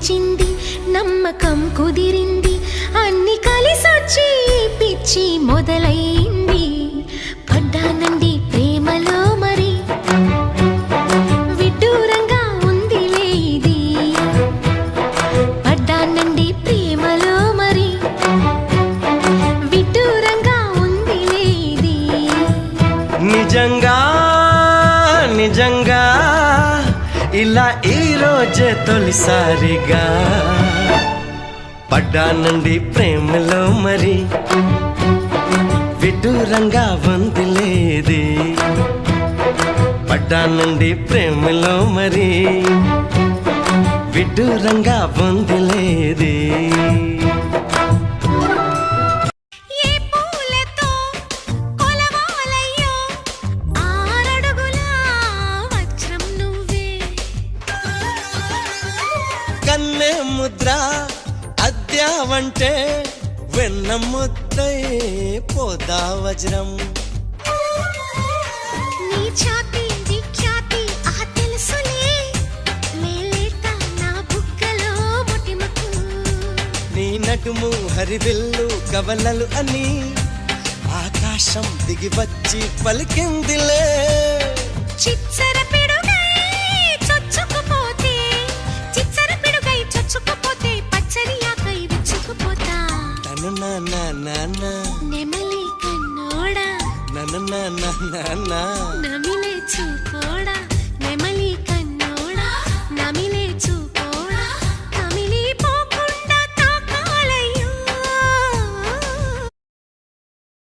వచ్చింది నమ్మకం కుదిరింది అన్ని కలిసొచ్చి పిచ్చి మొదలైంది పడ్డానండి ప్రేమలో మరి విడ్డూరంగా ఉందిలే ఇది పడ్డానండి ప్రేమలో మరి విడ్డూరంగా ఉందిలే ఇది నిజంగా నిజంగా ఇలా ఈ రోజే తొలిసారిగా పడ్డానండి ప్రేమలో మరి విడ్డూరంగా వందిలేది పడ్డానండి ప్రేమలో మరి విడ్డూరంగా వందిలేది కన్నే ముద్ర అద్యావంటే వెన్న ముద్దై పోదా వజ్రం నీ ఛాతి విఖ్యాతి ఆ తెలుసులే మేలేత నా బుగ్గలో మొటిమకు నీ నటుము హరివిల్లు కవలలు అని ఆకాశం దిగి వచ్చి పలికిందిలే చిచ్చర పిడుగై చొచ్చుకుపోతే చిచ్చర పిడుగై చొచ్చుకుపోతే పచ్చని ఆకై విచ్చుకుపోతా తను నా నెమలి కన్నోడా నన్ను నమిలే చూపోడా